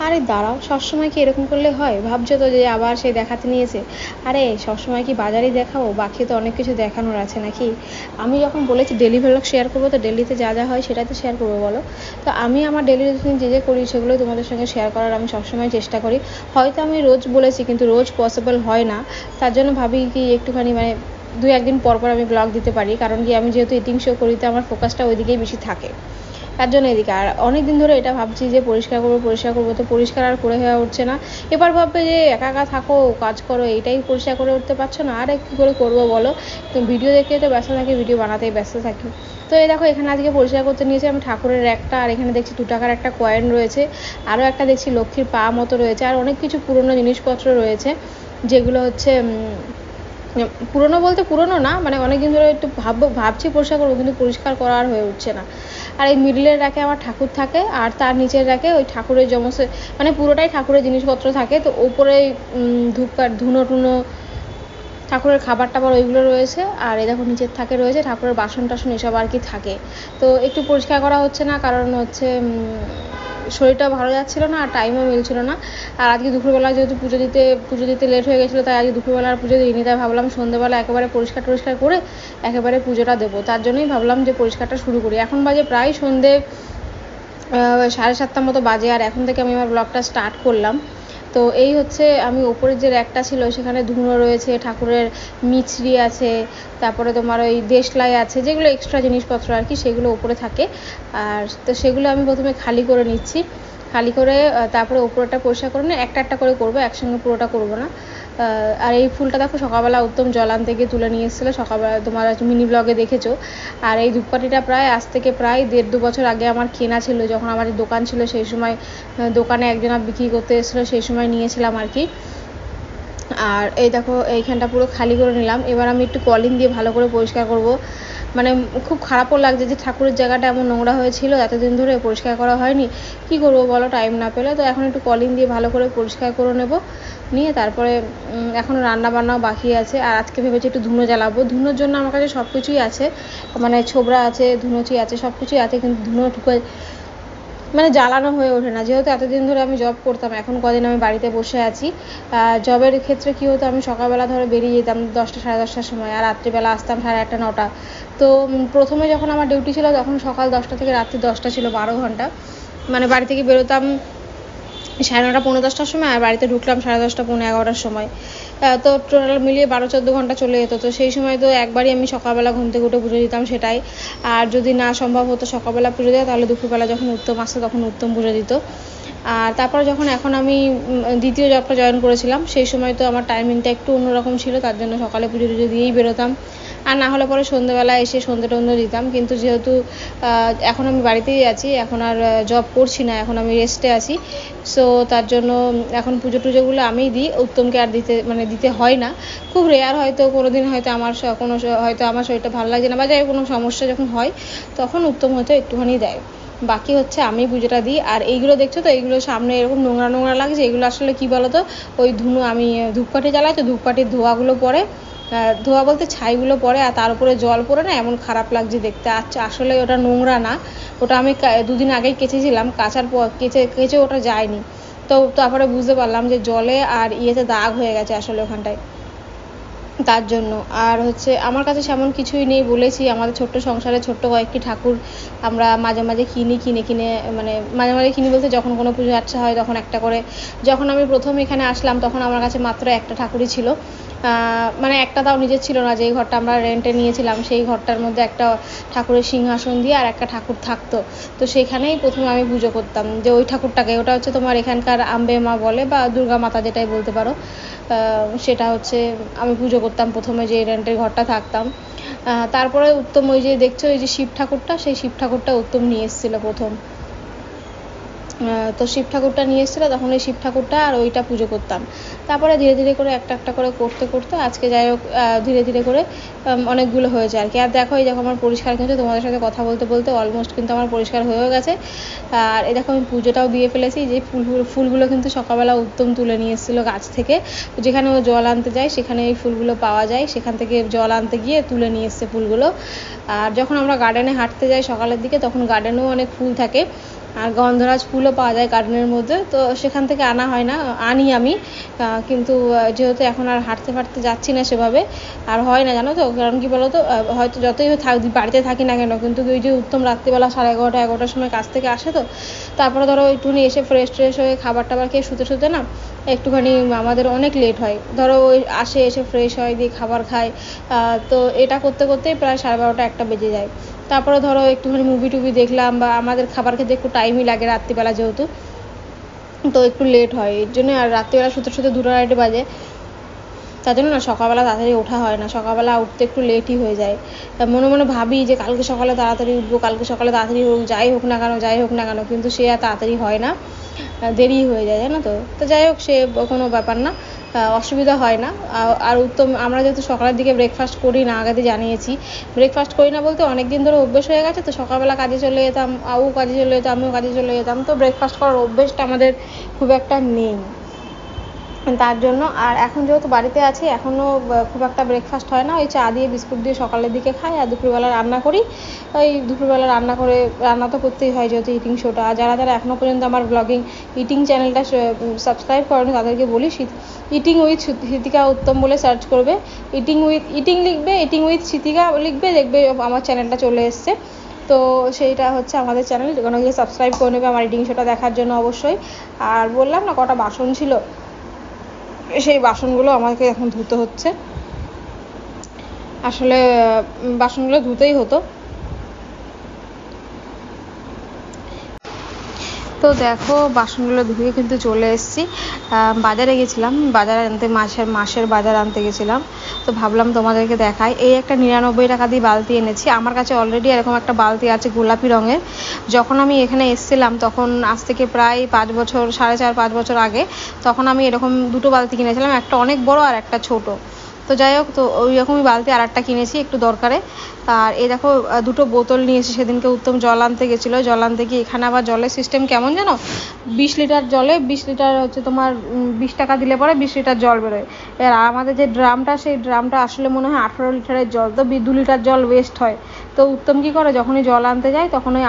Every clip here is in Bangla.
আরে দাঁড়াও, সবসময় কি এরকম করলে হয়? ভাবছো তো যে আবার সে দেখাতে নিয়েছে। আরে সবসময় কি বাজারেই দেখাবো? বাকি তো অনেক কিছু দেখানোর আছে নাকি? আমি যখন বলেছি ডেলি ভ্লগ শেয়ার করবো, তো ডেলিতে যা যা হয় সেটাই তো শেয়ার করবো বলো। তো আমি আমার ডেলি রুটিন যে যে করি সেগুলোই তোমাদের সঙ্গে শেয়ার করার আমি সবসময় চেষ্টা করি। হয়তো আমি রোজ বলেছি, কিন্তু রোজ পসিবল হয় না। তার জন্য ভাবি কি একটুখানি মানে 2-1 দিন পর পর আমি ব্লগ দিতে পারি, কারণ কি আমি যেহেতু ইটিং শো করি, তো আমার ফোকাসটা ওইদিকেই বেশি থাকে। তার জন্য এদিকে আর অনেক দিন ধরে এটা ভাবছি যে পরিষ্কার করবো, তো পরিষ্কার আর করে হয়ে উঠছে না। এবার ভাববে যে একা একা থাকো, কাজ করো, এইটাই পরিষ্কার করে উঠতে পারছো না, আর কী করে করবো বলো। তো ভিডিও দেখতে তো ব্যস্ত থাকি, ভিডিও বানাতেই ব্যস্ত থাকি। তো এই দেখো, এখানে আজকে পরিষ্কার করতে নিয়েছি আমি ঠাকুরের একটা, আর এখানে দেখছি 2 টাকার একটা কয়েন রয়েছে, আরও একটা দেখছি লক্ষ্মীর পা মতো রয়েছে, আর অনেক কিছু পুরনো জিনিসপত্র রয়েছে, যেগুলো হচ্ছে পুরনো বলতে পুরনো না, মানে অনেকদিন ধরে একটু ভাবছি পরিষ্কার করবো, কিন্তু পরিষ্কার করা আর হয়ে উঠছে না। আর এই মিডলের র্যাকে আমার ঠাকুর থাকে, আর তার নিচের র্যাকে ওই ঠাকুরের মানে পুরোটাই ঠাকুরের জিনিসপত্র থাকে। তো ওপরে ধুনো টুনো, ঠাকুরের খাবার টাবার ওইগুলো রয়েছে, আর এই দেখো নিচের থাকে রয়েছে ঠাকুরের বাসন টাসন এসব আর কি থাকে। তো একটু পরিষ্কার করা হচ্ছে না, কারণ হচ্ছে শরীরটা ভালো যাচ্ছিল না, আর টাইমও মিলছিল না। আর আজকে দুপুরবেলা যেহেতু পুজো দিতে লেট হয়ে গেছিলো, তাই আজকে দুপুরবেলা আর পুজো দিইনি। তাই ভাবলাম সন্ধ্যেবেলা একেবারে পরিষ্কার করে একেবারে পুজোটা দেবো। তার জন্যই ভাবলাম যে পরিষ্কারটা শুরু করি। এখন বাজে প্রায় সন্ধ্যে 7:30 মতো বাজে, আর এখন থেকে আমি আমার ব্লগটা স্টার্ট করলাম। তো এই হচ্ছে, আমি ওপরের যে র্যাকটা ছিল সেখানে ধুনো রয়েছে, ঠাকুরের মিছরি আছে, তারপরে তোমার ওই দেশলাই আছে, যেগুলো এক্সট্রা জিনিসপত্র আর কি, সেগুলো ওপরে থাকে। আর তো সেগুলো আমি প্রথমে খালি করে নিচ্ছি, খালি করে তারপরে ওপরটা পরিষ্কার করে নিয়ে একটা একটা করে করবো, একসঙ্গে পুরোটা করবো না। আর এই ফুলটা দেখো সকালবেলা উত্তম জল আনতে গিয়ে তুলে নিয়ে এসেছিলো, সকালবেলা তোমার মিনি ব্লগে দেখেছো। আর এই ধূপকাঠিটা আজ থেকে প্রায় 1.5-2 বছর আগে আমার কেনা ছিল, যখন আমার দোকান ছিল সেই সময় দোকানে একজনা বিক্রি করতে এসেছিলো, সেই সময় নিয়েছিলাম আর কি। আর এই দেখো এইখানটা পুরো খালি করে নিলাম। এবার আমি একটু কলিন দিয়ে ভালো করে পরিষ্কার করব। মানে খুব খারাপও লাগছে যে ঠাকুরের জায়গাটা এমন নোংরা হয়েছিল, এতদিন ধরে পরিষ্কার করা হয়নি। কি করবো বলো, টাইম না পেলে। তো এখন একটু কলিন দিয়ে ভালো করে পরিষ্কার করে নেব, নিয়ে তারপরে এখনও রান্না বান্নাও বাকি আছে। আর আজকে ভেবেছি একটু ধুনো জ্বালাবো। ধুনোর জন্য আমার কাছে সব কিছুই আছে, মানে ছোবড়া আছে, ধুনোচি আছে, সব কিছুই আছে, কিন্তু ধুনো মানে জ্বালানো হয়ে ওঠে না। যেহেতু এতদিন ধরে আমি জব করতাম, এখন কদিন আমি বাড়িতে বসে আছি। জবের ক্ষেত্রে কী হতো, আমি সকালবেলা ধরে বেরিয়ে যেতাম 10টা 10:30টার সময়, আর রাত্রিবেলা আসতাম 8:30 9টা। তো প্রথমে যখন আমার ডিউটি ছিল তখন সকাল 10টা থেকে রাত্রি 10টা ছিল, 12 ঘন্টা। মানে বাড়ি থেকে বেরোতাম 9:30 পৌনে 10টার সময়, আর বাড়িতে ঢুকলাম 10:30 পৌনে 11টার সময়। তো টোটাল মিলিয়ে 12-14 ঘন্টা চলে যেত। তো সেই সময় তো একবারই আমি সকালবেলা ঘুম থেকে উঠে পুজো দিতাম, সেটাই। আর যদি না সম্ভব হতো সকালবেলা পুজো দেওয়া, তাহলে দুপুরবেলা যখন উত্তম আসতো তখন উত্তম পুজো দিত। আর তারপরে যখন এখন আমি দ্বিতীয় জবটা জয়েন করেছিলাম, সেই সময় তো আমার টাইমিংটা একটু অন্যরকম ছিল, তার জন্য সকালে পুজো টুজো দিয়েই বেরোতাম। আর না হলে পরে সন্ধ্যেবেলা এসে সন্ধ্যে টন্ধে দিতাম। কিন্তু যেহেতু এখন আমি বাড়িতেই আছি, এখন আর জব করছি না, এখন আমি রেস্টে আছি। সো তার জন্য এখন পুজো টুজোগুলো আমিই দিই, উত্তমকে আর দিতে হয় না। খুব রেয়ার, হয়তো কোনো দিন হয়তো হয়তো আমার শরীরটা ভালো লাগছে না, বা যাই কোনো সমস্যা যখন হয়, তখন উত্তম হয়তো একটুখানি দেয়। বাকি হচ্ছে আমি পুজোটা দিই। আর এইগুলো দেখছো তো, এইগুলো সামনে এরকম নোংরা নোংরা লাগছে, এগুলো আসলে কী বলো তো, ওই ধুনো, আমি ধূপকাঠি জ্বালাই তো, ধূপকাঠির ধোঁয়াগুলো পড়ে, ধোঁয়া বলতে ছাইগুলো পড়ে, আর তার উপরে জল পড়ে না, এমন খারাপ লাগছে দেখতে। আচ্ছা, আসলে ওটা নোংরা না, ওটা আমি 2 দিন আগেই কেচেছিলাম, কাচার পর কেচে ওটা যায়নি। তো তারপরে বুঝতে পারলাম যে জলে আর ইয়েতে দাগ হয়ে গেছে আসলে ওখানটায়, তার জন্য। আর হচ্ছে আমার কাছে সেমন কিছুই নেই, বলেছি আমাদের ছোট্ট সংসারে ছোট্ট কয়েকটি ঠাকুর আমরা মাঝে মাঝে কিনে, মানে মাঝে মাঝে কিনি বলতে যখন কোনো পুজো আচ্ছা হয় তখন একটা করে। যখন আমি প্রথম এখানে আসলাম তখন আমার কাছে মাত্র একটা ঠাকুরই ছিল, মানে একটা তাও নিজের ছিল না। যেই ঘরটা আমরা রেন্টে নিয়েছিলাম সেই ঘরটার মধ্যে একটা ঠাকুরের সিংহাসন দিয়ে আর একটা ঠাকুর থাকতো। তো সেখানেই প্রথমে আমি পুজো করতাম, যে ওই ঠাকুরটাকে, ওটা হচ্ছে তোমার এখানকার আম্বে মা বলে, বা দুর্গা মাতা যেটাই বলতে পারো। সেটা হচ্ছে আমি পুজো করতাম প্রথমে, যে রেন্টের ঘরটা থাকতাম। তারপরে উত্তম ওই যে দেখছো ওই যে শিব ঠাকুরটা, সেই শিব ঠাকুরটা উত্তম নিয়ে এসেছিলো প্রথম। তো শিব ঠাকুরটা নিয়ে এসেছিলো, তখন ওই শিব ঠাকুরটা আর ওইটা পুজো করতাম। তারপরে ধীরে ধীরে করে একটা একটা করে করতে আজকে যাই হোক ধীরে ধীরে করে অনেকগুলো হয়েছে আর কি। আর দেখো, এই দেখো আমার পরিষ্কার কিন্তু তোমাদের সাথে কথা বলতে বলতে অলমোস্ট কিন্তু আমার পরিষ্কার হয়েও গেছে। আর এই দেখো আমি পুজোটাও দিয়ে ফেলেছি। যে ফুলগুলো কিন্তু সকালবেলা উত্তম তুলে নিয়ে এসেছিলো গাছ থেকে, যেখানে ও জল আনতে যায় সেখানে এই ফুলগুলো পাওয়া যায়, সেখান থেকে জল আনতে গিয়ে তুলে নিয়ে এসছে ফুলগুলো। আর যখন আমরা গার্ডেনে হাঁটতে যাই সকালের দিকে, তখন গার্ডেনেও অনেক ফুল থাকে। আর গন্ধরাজ ফুলও পাওয়া যায় গার্ডেনের মধ্যে, তো সেখান থেকে আনা হয় না, আনি আমি, কিন্তু যেহেতু এখন আর হাঁটতে ফাটতে যাচ্ছি না সেভাবে, আর হয় না জানো তো, কারণ কি বলো তো, হয়তো যতই বাড়িতে থাকি না কেন, কিন্তু ওই যে উত্তম রাত্রিবেলা 11:30-11টার সময় কাজ থেকে আসে, তো তারপরে ধরো একটুখানি এসে ফ্রেশ ট্রেশ হয়ে খাবার টাবার খেয়ে শুতে শুতে না একটুখানি আমাদের অনেক লেট হয়। ধরো ওই এসে ফ্রেশ হয়, দিয়ে খাবার খায়, তো এটা করতে করতেই প্রায় 12:30-1টা বেজে যায়। তারপরে ধরো একটুখানি মুভি টুভি দেখলাম, বা আমাদের খাবার খেতে একটু টাইমই লাগে রাত্রিবেলা যেহেতু, তো একটু লেট হয়, এর জন্য আর রাত্রিবেলা শুতে শুতে 2টা-2:30 বাজে। তার জন্য না সকালবেলা তাড়াতাড়ি ওঠা হয় না, সকালবেলা উঠতে একটু লেটই হয়ে যায়। মনে মনে ভাবি যে কালকে সকালে তাড়াতাড়ি উঠবো, কালকে সকালে তাড়াতাড়ি হোক, যাই হোক না কেন, কিন্তু সে আর তাড়াতাড়ি হয় না, দেরি হয়ে যায় জানো তো। তো যাই হোক, সে কোনো ব্যাপার না, অসুবিধা হয় না। আর উত্তম, আমরা যেহেতু সকালের দিকে ব্রেকফাস্ট করি না, আগে জানিয়েছি, ব্রেকফাস্ট করি না বলতে অনেক দিন ধরে অভ্যেস হয়ে গেছে, তো সকালবেলা কাজে চলে যেতাম, ও কাজে চলে যেত, আমিও কাজে চলে যেতাম, তো ব্রেকফাস্ট করার অভ্যেসটা আমাদের খুব একটা নেই, তার জন্য। আর এখন যেহেতু বাড়িতে আছি, এখনও খুব একটা ব্রেকফাস্ট হয় না, ওই চা দিয়ে বিস্কুট দিয়ে সকালের দিকে খাই, আর দুপুরবেলা রান্না করি। ওই দুপুরবেলা রান্না তো করতেই হয় যেহেতু ইটিং শোটা। আর যারা যারা এখনও পর্যন্ত আমার ব্লগিং ইটিং চ্যানেলটা সাবস্ক্রাইব করেনি, তাদেরকে বলি ইটিং উইথ স্মৃতিকা উত্তম বলে সার্চ করবে, ইটিং লিখবে, ইটিং উইথ স্মৃতিকা লিখবে, দেখবে আমার চ্যানেলটা চলে এসছে। তো সেইটা হচ্ছে আমাদের চ্যানেল, যেখানে গিয়ে সাবস্ক্রাইব করে নেবে আমার ইটিং শোটা দেখার জন্য অবশ্যই। আর বললাম না কটা বাসন ছিল, সেই বাসনগুলো আমাকে এখন ধুতে হচ্ছে, আসলে বাসনগুলো ধুতেই হতো। তো দেখো বাসনগুলো ধুয়ে কিন্তু চলে এসেছি, বাজারে গেছিলাম, বাজার আনতে, মাসের বাজার আনতে গেছিলাম, তো ভাবলাম তোমাদেরকে দেখাই। এই একটা 99 টাকা দিয়ে বালতি এনেছি, আমার কাছে অলরেডি এরকম একটা বালতি আছে গোলাপি রঙের। যখন আমি এখানে এসেছিলাম তখন আজ থেকে প্রায় 5 বছর, 4.5-5 বছর আগে, তখন আমি এরকম 2টো বালতি কিনেছিলাম, একটা অনেক বড় আর একটা ছোট। তো যাই হোক, তো ওই রকমই বালতি আর একটা কিনেছি একটু দরকারে। আর এই দেখো 2টো বোতল নিয়েছি, সেদিনকে উত্তম জল আনতে গেছিলো, জল আনতে গিয়ে এখানে আবার জলের সিস্টেম কেমন জানো, 20 লিটার জলে 20 লিটার হচ্ছে তোমার 20 টাকা দিলে পরে 20 লিটার জল বেরোয়। এবার আমাদের যে ড্রামটা, সেই ড্রামটা আসলে মনে হয় 18 লিটারের জল, তো 2 লিটার জল ওয়েস্ট হয়। তো উত্তম কী করে, যখনই জল আনতে যায় তখন ওই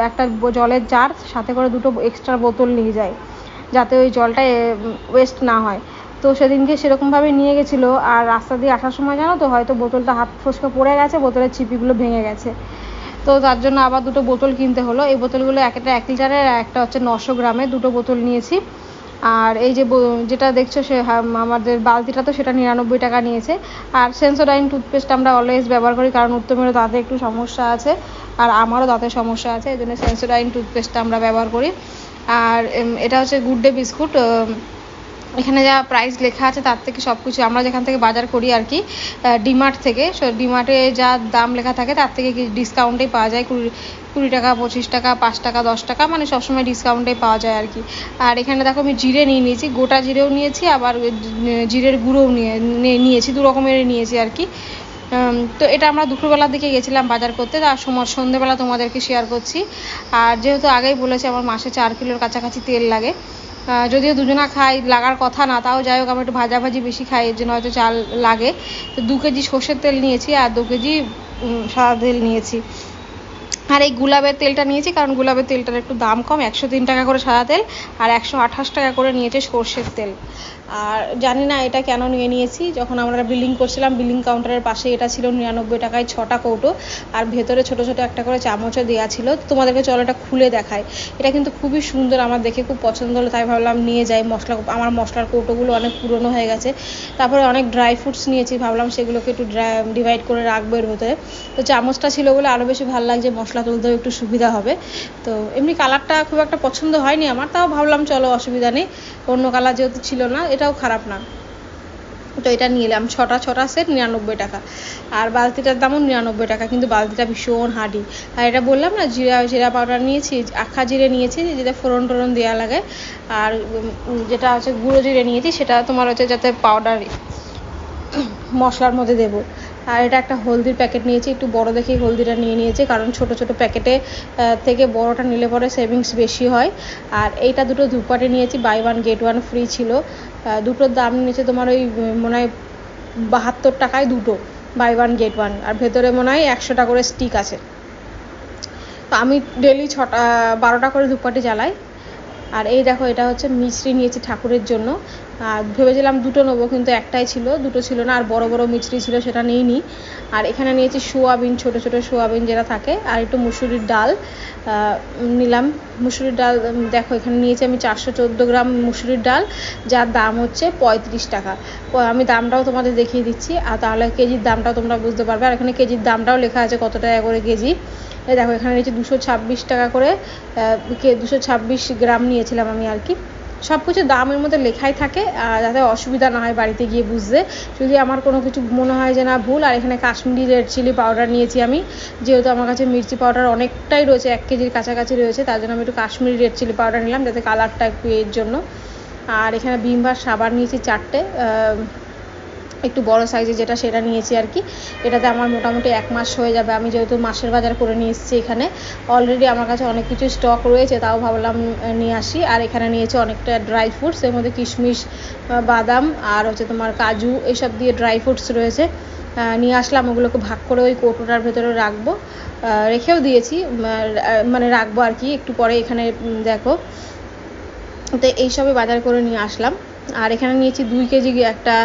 একটা জলের জার সাথে করে 2টো এক্সট্রা বোতল নিয়ে যায়, যাতে ওই জলটা ওয়েস্ট না হয়। তো সেদিনকে সেরকমভাবে নিয়ে গেছিলো, আর রাস্তা দিয়ে আসার সময় জানো তো হয়তো বোতলটা হাত ফসকে পড়ে গেছে, বোতলের চিপিগুলো ভেঙে গেছে, তো তার জন্য আবার 2টো বোতল কিনতে হলো। এই বোতলগুলো একটা 1 লিটারের, একটা হচ্ছে 900 গ্রামের, 2টো বোতল নিয়েছি। আর এই যে যেটা দেখছো সে আমাদের বালতিটা, তো সেটা 99 টাকা নিয়েছে। আর সেন্সোডাইন টুথপেস্ট আমরা অলওয়েজ ব্যবহার করি, কারণ উত্তমেরও দাঁতে একটু সমস্যা আছে, আর আমারও দাঁতের সমস্যা আছে, এই জন্য সেন্সোডাইন টুথপেস্টটা আমরা ব্যবহার করি। আর এটা হচ্ছে গুড ডে বিস্কুট, এখানে যা প্রাইস লেখা আছে তার থেকে সব কিছু, আমরা যেখান থেকে বাজার করি আর কি, ডিমার্ট থেকে, ডিমার্টে যা দাম লেখা থাকে তার থেকে ডিসকাউন্টেই পাওয়া যায়, 20 টাকা, 25 টাকা, 5 টাকা, 10 টাকা, মানে সবসময় ডিসকাউন্টেই পাওয়া যায় আর কি। আর এখানে দেখো আমি জিরে নিয়ে নিয়েছি, গোটা জিরেও নিয়েছি, আবার জিরের গুঁড়োও নিয়েছি, 2 রকমের নিয়েছি আর কি। তো এটা আমরা দুপুরবেলার দিকে গেছিলাম বাজার করতে, তার সময় সন্ধ্যেবেলা তোমাদেরকে শেয়ার করছি। আর যেহেতু আগেই বলেছি আমার মাসে 4 কিলোর কাছাকাছি তেল লাগে, যদিও দুজনা খাই, লাগার কথা না, তাও যাই হোক আমরা একটু ভাজাভাজি বেশি খাই, এর জন্য হয়তো চাল লাগে। তো 2 কেজি সর্ষের তেল নিয়েছি, আর 2 কেজি সাদা তেল নিয়েছি। আর এই গুলাবের তেলটা নিয়েছি, কারণ গুলাবের তেলটার একটু দাম কম, 103 টাকা করে সাদা তেল, আর 128 টাকা করে নিয়েছে সর্ষের তেল। আর জানি না এটা কেন নিয়েছি, যখন আমরা বিলিং করছিলাম, বিলিং কাউন্টারের পাশে এটা ছিল 99 টাকায় 6টা কৌটো, আর ভেতরে ছোট ছোট একটা করে চামচও দেওয়া ছিল। তোমাদেরকে চলো এটা খুলে দেখায়, এটা কিন্তু খুবই সুন্দর, আমার দেখে খুব পছন্দ হলো, তাই ভাবলাম নিয়ে যাই। আমার মশলার কৌটোগুলো অনেক পুরনো হয়ে গেছে, তারপরে অনেক ড্রাই ফ্রুটস নিয়েছি, ভাবলাম সেগুলোকে একটু ডিভাইড করে রাখবো এর ভেতরে। তো চামচটা ছিল বলে আরও বেশি ভালো লাগছে, মশলা তুলতেও একটু সুবিধা হবে। তো এমনি কালারটা খুব একটা পছন্দ হয়নি আমার, তাও ভাবলাম চলো অসুবিধা নেই, অন্য কালার যেহেতু ছিল না, এটাও খারাপ না। তো এটা নিয়ে এলাম, 6টা সেট 99 টাকা, আর বালতিটার দামও 99 টাকা, কিন্তু বালতিটা ভীষণ হার্ডি। আর এটা বললাম না, জিরা পাউডার নিয়েছি, আখা জিরে নিয়েছি যেটা ফোড়ন টোড়ন দেওয়া লাগে, আর যেটা হচ্ছে গুঁড়ো জিরে নিয়েছি, সেটা তোমার হচ্ছে যাতে পাউডার মশলার মধ্যে দেবো। আর এটা একটা হলদির প্যাকেট নিয়েছি, একটু বড় দেখেই হলদিটা নিয়ে নিয়েছি, কারণ ছোট ছোট প্যাকেটে থেকে বড়টা নিলে পরে সেভিংস বেশি হয়। আর এইটা 2টো ধূপকাঠি নিয়েছি, বাই 1 গেট 1 ফ্রি ছিল। দুটোর দাম নিয়েছে তোমার ওই মনে হয় 72 টাকায় 2টো, বাই 1 গেট 1, আর ভেতরে মনে হয় 100টা করে স্টিক আছে। তো আমি ডেলি 12টা করে ধূপকাঠি জ্বালাই। আর এই দেখো এটা হচ্ছে মিছরি নিয়েছি ঠাকুরের জন্য। ভেবেছিলাম 2টো নেবো, কিন্তু একটাই ছিল, 2টো ছিল না। আর বড় বড় মিছরি ছিল, সেটা নিইনি। আর এখানে নিয়েছি সোয়াবিন, ছোট ছোট সোয়াবিন যেটা থাকে, আর একটু মুসুরির ডাল নিলাম। মুসুরির ডাল দেখো এখানে নিয়েছি আমি 414 গ্রাম মুসুরির ডাল, যার দাম হচ্ছে 35 টাকা। আমি দামটাও তোমাদের দেখিয়ে দিচ্ছি, আর তাহলে কেজির দামটাও তোমরা বুঝতে পারবে। আর এখানে কেজির দামটাও লেখা আছে কত টাকা করে কেজি। এই দেখো এখানে নিয়েছি 226 টাকা করে, 226 গ্রাম নিয়েছিলাম আমি আর কি। সব কিছু দামের মধ্যে লেখাই থাকে, যাতে অসুবিধা না হয় বাড়িতে গিয়ে বুঝতে। যদি আমার কোনো কিছু মনে হয় যে না ভুল। আর এখানে কাশ্মীরি রেড চিলি পাউডার নিয়েছি আমি, যেহেতু আমার কাছে মির্চি পাউডার অনেকটাই রয়েছে, 1 কেজির কাছাকাছি রয়েছে, তার জন্য আমি একটু কাশ্মীরি রেড চিলি পাউডার নিলাম, যাতে কালারটা একটু এর জন্য। আর এখানে ভিম বার সাবান নিয়েছি 4টে, একটু বড় সাইজে যেটা, সেটা নিয়েছি আর কি। এটাতে আমার মোটামুটি 1 মাস হয়ে যাবে। আমি যেহেতু মাসের বাজার করে নিয়ে এসেছি, এখানে অলরেডি আমার কাছে অনেক কিছু স্টক রয়েছে, তাও ভাবলাম নিয়ে আসি। আর এখানে নিয়েছি অনেকটা ড্রাই ফ্রুটস, এর মধ্যে কিশমিশ, বাদাম আর হচ্ছে তোমার কাজু, এইসব দিয়ে ড্রাই ফ্রুটস রয়েছে। নিয়ে আসলাম, ওগুলোকে ভাগ করে ওই কৌটোটার ভেতরে রাখবো, রেখেও দিয়েছি, মানে রাখবো আর কি একটু পরে। এখানে দেখো, তো এইসবই বাজার করে নিয়ে আসলাম। আর এখানে নিয়েছি 2 কেজি একটা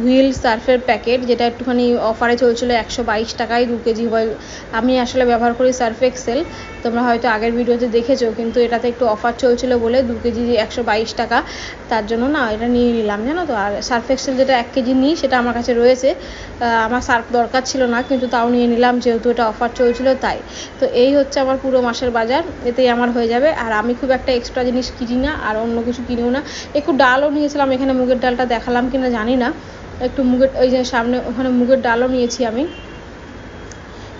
হুইল সার্ফের প্যাকেট, যেটা একটুখানি অফারে চলছিল 122 টাকায় 2 কেজি হুইল। আমি আসলে ব্যবহার করি সার্ফ এক্সেল, তোমরা হয়তো আগের ভিডিওতে দেখেছো, কিন্তু এটাতে একটু অফার চলছিল বলে 2 কেজি 122 টাকা, তার জন্য না এটা নিয়ে নিলাম, জানো তো। আর সার্ফ এক্সেল যেটা 1 কেজি নিই, সেটা আমার কাছে রয়েছে। আমার সার্ফ দরকার ছিল না, কিন্তু তাও নিয়ে নিলাম, যেহেতু এটা অফার চলছিল তাই। তো এই হচ্ছে আমার পুরো মাসের বাজার, এতেই আমার হয়ে যাবে। আর আমি খুব একটা এক্সট্রা জিনিস কিনি না, আর অন্য কিছু কিনিও না। একটু ডালও নিয়েছিলাম, এখানে মুগের ডালটা দেখালাম কিনা জানি না, একটু মুগের, ওই যে সামনে ওখানে মুগের ডালও নিয়েছি আমি।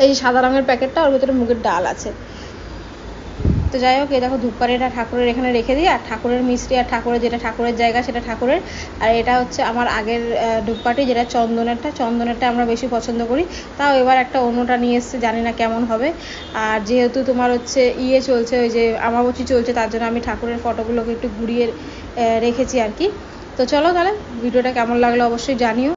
এই যে সাদা রঙের প্যাকেটটা, ওর ভিতরে মুগের ডাল আছে। তো যাই হোক, এই দেখো ধূপকাঠিটা ঠাকুরের এখানে রেখে দিই। আর ঠাকুরের মিষ্টি, আর ঠাকুরের যেটা ঠাকুরের জায়গা সেটা ঠাকুরের। আর এটা হচ্ছে আমার আগের ধূপকাঠি, যেটা চন্দনেরটা আমরা বেশি পছন্দ করি। তাও এবার একটা অন্যটা নিয়ে এসছে, জানি না কেমন হবে। আর যেহেতু তোমার হচ্ছে চলছে, ওই যে আমাবতী চলছে, তার জন্য আমি ঠাকুরের ফটোগুলোকে একটু ঘুরিয়ে রেখেছি আর কি। তো চলো তাহলে, ভিডিওটা কেমন লাগলো অবশ্যই জানিও।